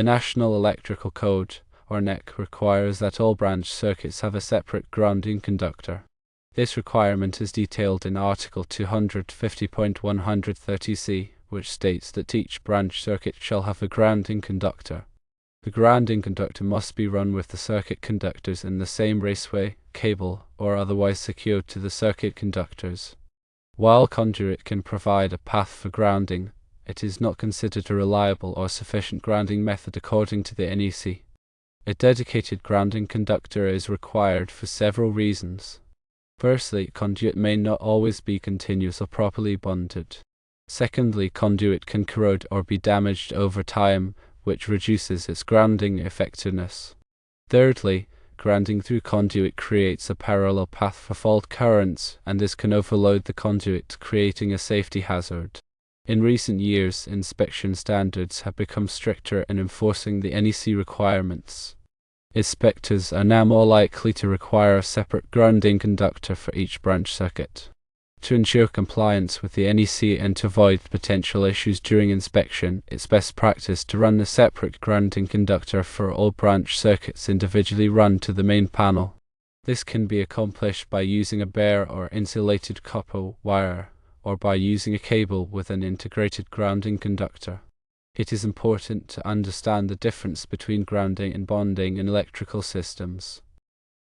The National Electrical Code, or NEC, requires that all branch circuits have a separate grounding conductor. This requirement is detailed in Article 250.130c, which states that each branch circuit shall have a grounding conductor. The grounding conductor must be run with the circuit conductors in the same raceway, cable, or otherwise secured to the circuit conductors. While conduit can provide a path for grounding, it is not considered a reliable or sufficient grounding method according to the NEC. A dedicated grounding conductor is required for several reasons. Firstly, conduit may not always be continuous or properly bonded. Secondly, conduit can corrode or be damaged over time, which reduces its grounding effectiveness. Thirdly, grounding through conduit creates a parallel path for fault currents, and this can overload the conduit, creating a safety hazard. In recent years, inspection standards have become stricter in enforcing the NEC requirements. Inspectors are now more likely to require a separate grounding conductor for each branch circuit. To ensure compliance with the NEC and to avoid potential issues during inspection, it's best practice to run a separate grounding conductor for all branch circuits individually run to the main panel. This can be accomplished by using a bare or insulated copper wire, or by using a cable with an integrated grounding conductor. It is important to understand the difference between grounding and bonding in electrical systems.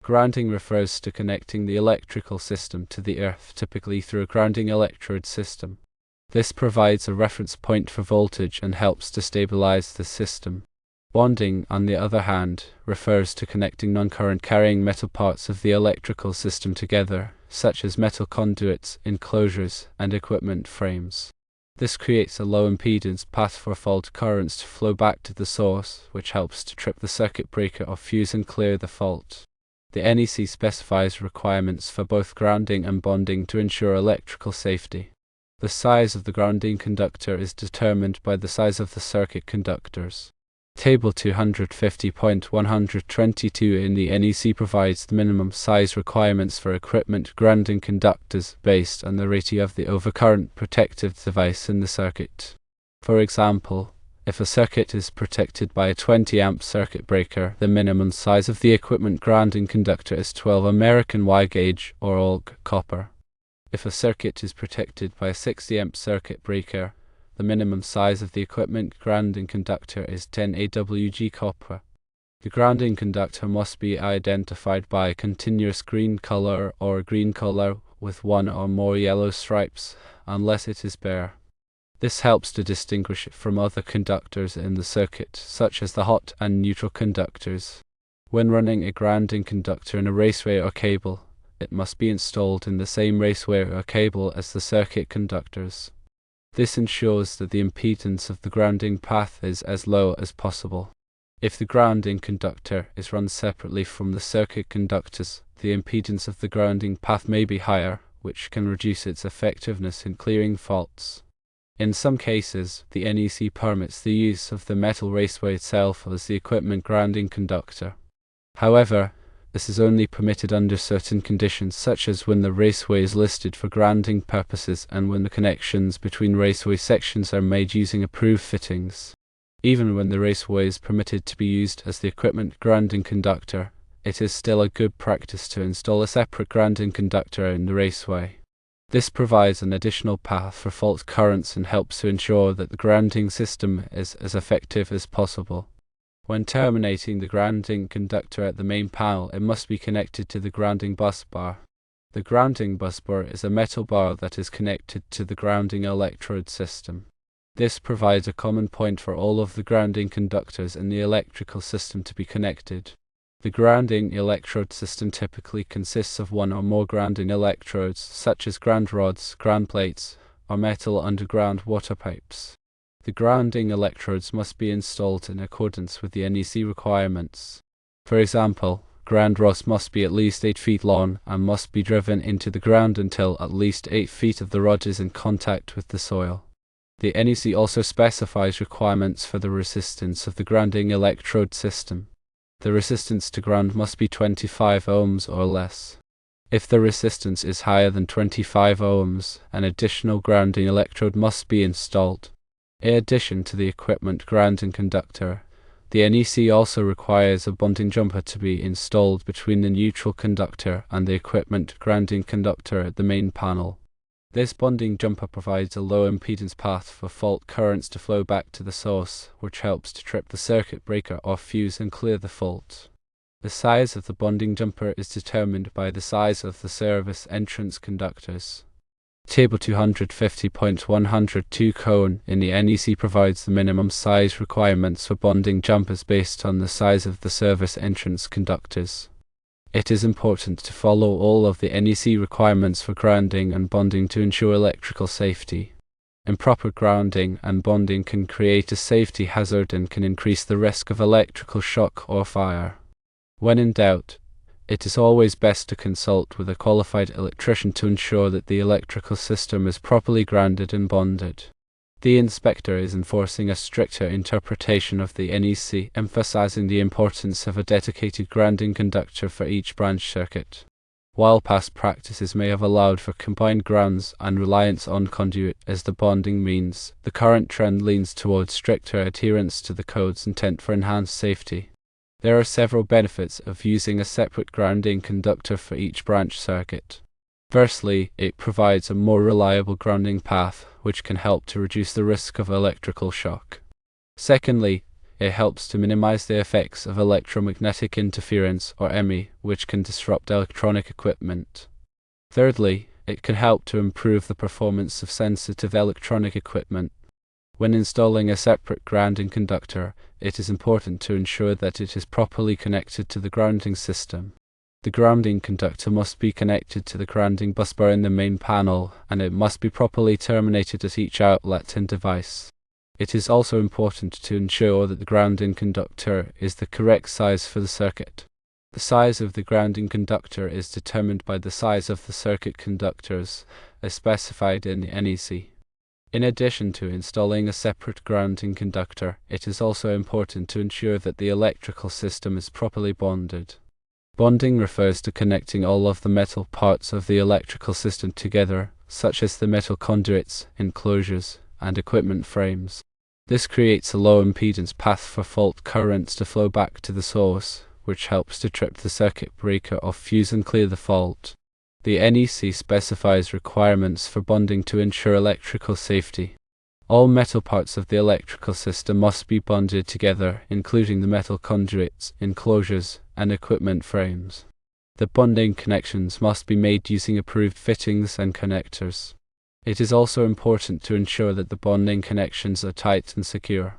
Grounding refers to connecting the electrical system to the earth, typically through a grounding electrode system. This provides a reference point for voltage and helps to stabilize the system. Bonding, on the other hand, refers to connecting non-current carrying metal parts of the electrical system together, such as metal conduits, enclosures, and equipment frames. This creates a low impedance path for fault currents to flow back to the source, which helps to trip the circuit breaker or fuse and clear the fault. The NEC specifies requirements for both grounding and bonding to ensure electrical safety. The size of the grounding conductor is determined by the size of the circuit conductors. Table 250.122 in the NEC provides the minimum size requirements for equipment grounding conductors based on the rating of the overcurrent protective device in the circuit. For example, if a circuit is protected by a 20 amp circuit breaker, the minimum size of the equipment grounding conductor is 12 American Y-gauge or all copper. If a circuit is protected by a 60 amp circuit breaker, the minimum size of the equipment grounding conductor is 10 AWG copper. The grounding conductor must be identified by a continuous green color or green color with one or more yellow stripes, unless it is bare. This helps to distinguish it from other conductors in the circuit, such as the hot and neutral conductors. When running a grounding conductor in a raceway or cable, it must be installed in the same raceway or cable as the circuit conductors. This ensures that the impedance of the grounding path is as low as possible. If the grounding conductor is run separately from the circuit conductors, the impedance of the grounding path may be higher, which can reduce its effectiveness in clearing faults. In some cases, the NEC permits the use of the metal raceway itself as the equipment grounding conductor. However, this is only permitted under certain conditions, such as when the raceway is listed for grounding purposes and when the connections between raceway sections are made using approved fittings. Even when the raceway is permitted to be used as the equipment grounding conductor, it is still a good practice to install a separate grounding conductor in the raceway. This provides an additional path for fault currents and helps to ensure that the grounding system is as effective as possible. When terminating the grounding conductor at the main panel, it must be connected to the grounding bus bar. The grounding bus bar is a metal bar that is connected to the grounding electrode system. This provides a common point for all of the grounding conductors in the electrical system to be connected. The grounding electrode system typically consists of one or more grounding electrodes, such as ground rods, ground plates, or metal underground water pipes. The grounding electrodes must be installed in accordance with the NEC requirements. For example, ground rods must be at least 8 feet long and must be driven into the ground until at least 8 feet of the rod is in contact with the soil. The NEC also specifies requirements for the resistance of the grounding electrode system. The resistance to ground must be 25 ohms or less. If the resistance is higher than 25 ohms, an additional grounding electrode must be installed. In addition to the equipment grounding conductor, The NEC also requires a bonding jumper to be installed between the neutral conductor and the equipment grounding conductor at the main panel. This bonding jumper provides a low impedance path for fault currents to flow back to the source, which helps to trip the circuit breaker or fuse and clear the fault. The size of the bonding jumper is determined by the size of the service entrance conductors. Table 250.102 cone in the NEC provides the minimum size requirements for bonding jumpers based on the size of the service entrance conductors. It is important to follow all of the NEC requirements for grounding and bonding to ensure electrical safety. Improper grounding and bonding can create a safety hazard and can increase the risk of electrical shock or fire. When in doubt, it is always best to consult with a qualified electrician to ensure that the electrical system is properly grounded and bonded. The inspector is enforcing a stricter interpretation of the NEC, emphasizing the importance of a dedicated grounding conductor for each branch circuit. While past practices may have allowed for combined grounds and reliance on conduit as the bonding means, the current trend leans towards stricter adherence to the code's intent for enhanced safety. There are several benefits of using a separate grounding conductor for each branch circuit. Firstly, it provides a more reliable grounding path, which can help to reduce the risk of electrical shock. Secondly, it helps to minimize the effects of electromagnetic interference, or EMI, which can disrupt electronic equipment. Thirdly, it can help to improve the performance of sensitive electronic equipment. When installing a separate grounding conductor, it is important to ensure that it is properly connected to the grounding system. The grounding conductor must be connected to the grounding busbar in the main panel, and it must be properly terminated at each outlet and device. It is also important to ensure that the grounding conductor is the correct size for the circuit. The size of the grounding conductor is determined by the size of the circuit conductors, as specified in the NEC. In addition to installing a separate grounding conductor, it is also important to ensure that the electrical system is properly bonded. Bonding refers to connecting all of the metal parts of the electrical system together, such as the metal conduits, enclosures, and equipment frames. This creates a low impedance path for fault currents to flow back to the source, which helps to trip the circuit breaker or fuse and clear the fault. The NEC specifies requirements for bonding to ensure electrical safety. All metal parts of the electrical system must be bonded together, including the metal conduits, enclosures, and equipment frames. The bonding connections must be made using approved fittings and connectors. It is also important to ensure that the bonding connections are tight and secure.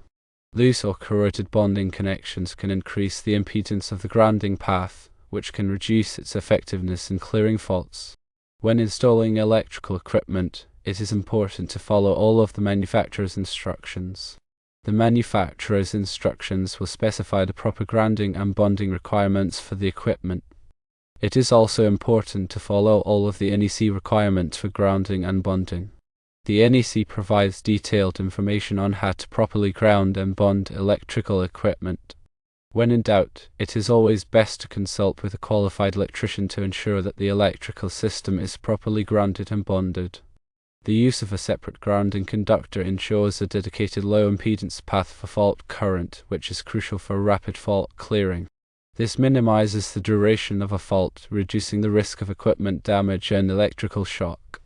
Loose or corroded bonding connections can increase the impedance of the grounding path, which can reduce its effectiveness in clearing faults. When installing electrical equipment, it is important to follow all of the manufacturer's instructions. The manufacturer's instructions will specify the proper grounding and bonding requirements for the equipment. It is also important to follow all of the NEC requirements for grounding and bonding. The NEC provides detailed information on how to properly ground and bond electrical equipment. When in doubt, it is always best to consult with a qualified electrician to ensure that the electrical system is properly grounded and bonded. The use of a separate grounding conductor ensures a dedicated low impedance path for fault current, which is crucial for rapid fault clearing. This minimizes the duration of a fault, reducing the risk of equipment damage and electrical shock.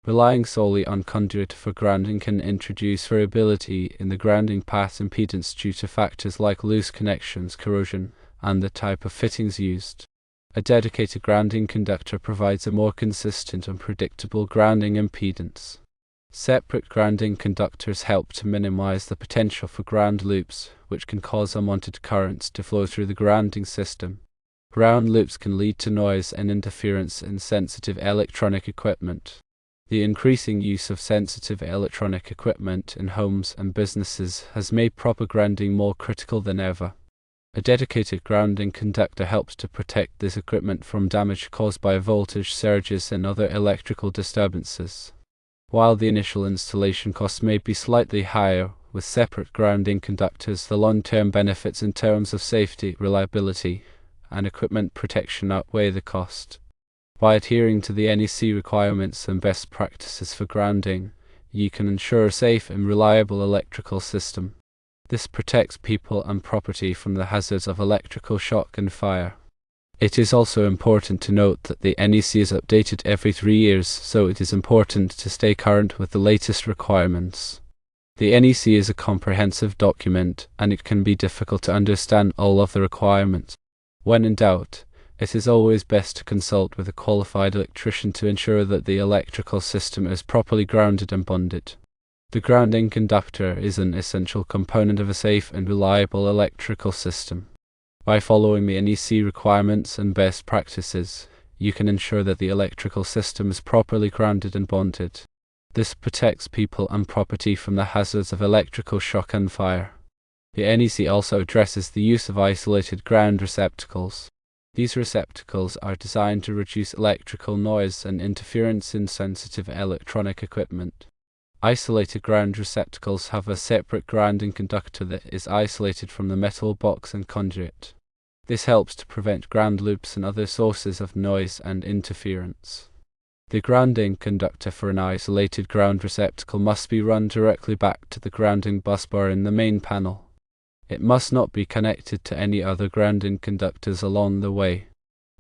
Relying solely on conduit for grounding can introduce variability in the grounding path impedance due to factors like loose connections, corrosion, and the type of fittings used. A dedicated grounding conductor provides a more consistent and predictable grounding impedance. Separate grounding conductors help to minimize the potential for ground loops, which can cause unwanted currents to flow through the grounding system. Ground loops can lead to noise and interference in sensitive electronic equipment. The increasing use of sensitive electronic equipment in homes and businesses has made proper grounding more critical than ever. A dedicated grounding conductor helps to protect this equipment from damage caused by voltage surges and other electrical disturbances. While the initial installation costs may be slightly higher, with separate grounding conductors, the long-term benefits in terms of safety, reliability, and equipment protection outweigh the cost. By adhering to the NEC requirements and best practices for grounding, you can ensure a safe and reliable electrical system. This protects people and property from the hazards of electrical shock and fire. It is also important to note that the NEC is updated every 3 years, so it is important to stay current with the latest requirements. The NEC is a comprehensive document, and it can be difficult to understand all of the requirements. When in doubt, it is always best to consult with a qualified electrician to ensure that the electrical system is properly grounded and bonded. The grounding conductor is an essential component of a safe and reliable electrical system. By following the NEC requirements and best practices, you can ensure that the electrical system is properly grounded and bonded. This protects people and property from the hazards of electrical shock and fire. The NEC also addresses the use of isolated ground receptacles. These receptacles are designed to reduce electrical noise and interference in sensitive electronic equipment. Isolated ground receptacles have a separate grounding conductor that is isolated from the metal box and conduit. This helps to prevent ground loops and other sources of noise and interference. The grounding conductor for an isolated ground receptacle must be run directly back to the grounding busbar in the main panel. It must not be connected to any other grounding conductors along the way.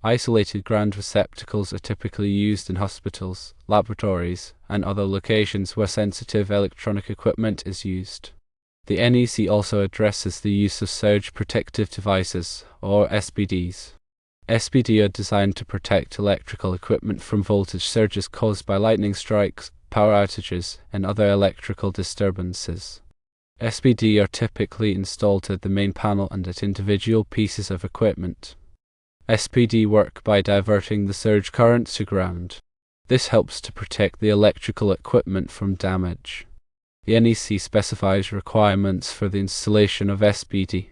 Isolated ground receptacles are typically used in hospitals, laboratories, and other locations where sensitive electronic equipment is used. The NEC also addresses the use of surge protective devices, or SPDs. SPD are designed to protect electrical equipment from voltage surges caused by lightning strikes, power outages, and other electrical disturbances. SPD are typically installed at the main panel and at individual pieces of equipment. SPD work by diverting the surge current to ground. This helps to protect the electrical equipment from damage. The NEC specifies requirements for the installation of SPD.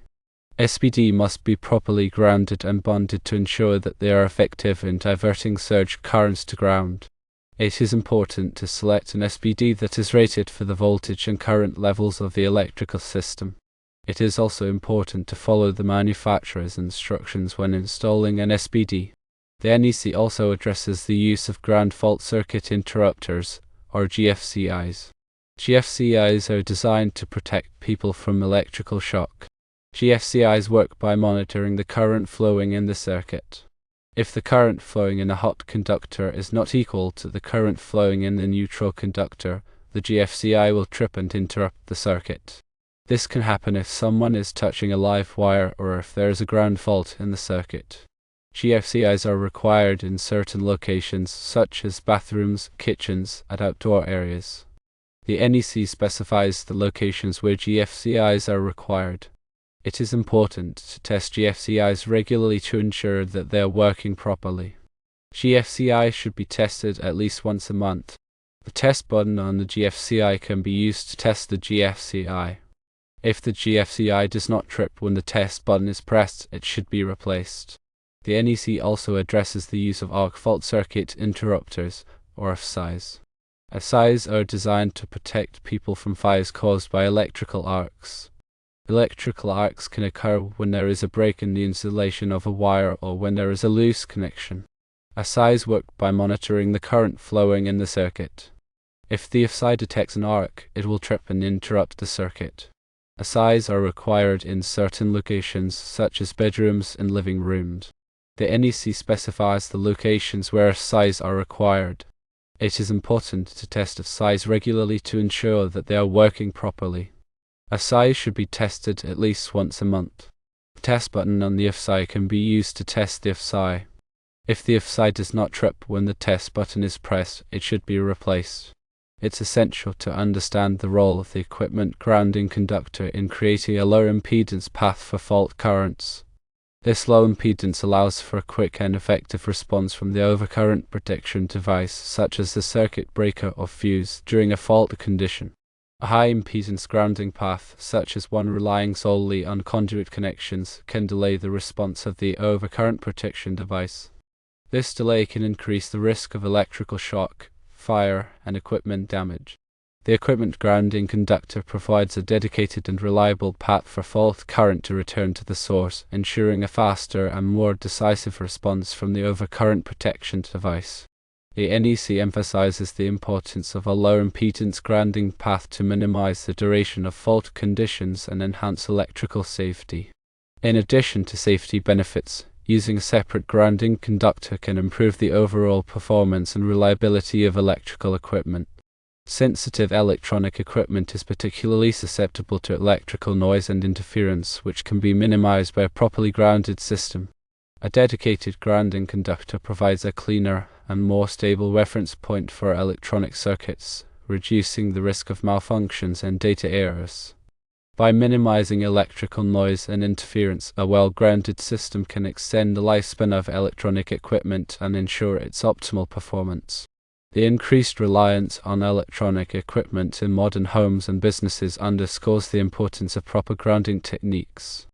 SPD must be properly grounded and bonded to ensure that they are effective in diverting surge currents to ground. It is important to select an SPD that is rated for the voltage and current levels of the electrical system. It is also important to follow the manufacturer's instructions when installing an SPD. The NEC also addresses the use of ground fault circuit interrupters, or GFCIs. GFCIs are designed to protect people from electrical shock. GFCIs work by monitoring the current flowing in the circuit. If the current flowing in a hot conductor is not equal to the current flowing in the neutral conductor, the GFCI will trip and interrupt the circuit. This can happen if someone is touching a live wire or if there is a ground fault in the circuit. GFCIs are required in certain locations such as bathrooms, kitchens, and outdoor areas. The NEC specifies the locations where GFCIs are required. It is important to test GFCIs regularly to ensure that they are working properly. GFCI should be tested at least once a month. The test button on the GFCI can be used to test the GFCI. If the GFCI does not trip when the test button is pressed, it should be replaced. The NEC also addresses the use of arc fault circuit interrupters, or FSIs. FSIs are designed to protect people from fires caused by electrical arcs. Electrical arcs can occur when there is a break in the insulation of a wire or when there is a loose connection. FSIs work by monitoring the current flowing in the circuit. If the FSI detects an arc, it will trip and interrupt the circuit. FSIs are required in certain locations such as bedrooms and living rooms. The NEC specifies the locations where FSIs are required. It is important to test FSIs regularly to ensure that they are working properly. FSIs should be tested at least once a month. The test button on the FSI can be used to test the FSI. If the FSI does not trip when the test button is pressed, it should be replaced. It's essential to understand the role of the equipment grounding conductor in creating a low impedance path for fault currents. This low impedance allows for a quick and effective response from the overcurrent protection device such as the circuit breaker or fuse during a fault condition. A high impedance grounding path, such as one relying solely on conduit connections, can delay the response of the overcurrent protection device. This delay can increase the risk of electrical shock, fire, and equipment damage. The equipment grounding conductor provides a dedicated and reliable path for fault current to return to the source, ensuring a faster and more decisive response from the overcurrent protection device. The NEC emphasizes the importance of a low impedance grounding path to minimize the duration of fault conditions and enhance electrical safety. In addition to safety benefits, using a separate grounding conductor can improve the overall performance and reliability of electrical equipment. Sensitive electronic equipment is particularly susceptible to electrical noise and interference, which can be minimized by a properly grounded system. A dedicated grounding conductor provides a cleaner and more stable reference point for electronic circuits, reducing the risk of malfunctions and data errors. By minimizing electrical noise and interference, a well-grounded system can extend the lifespan of electronic equipment and ensure its optimal performance. The increased reliance on electronic equipment in modern homes and businesses underscores the importance of proper grounding techniques.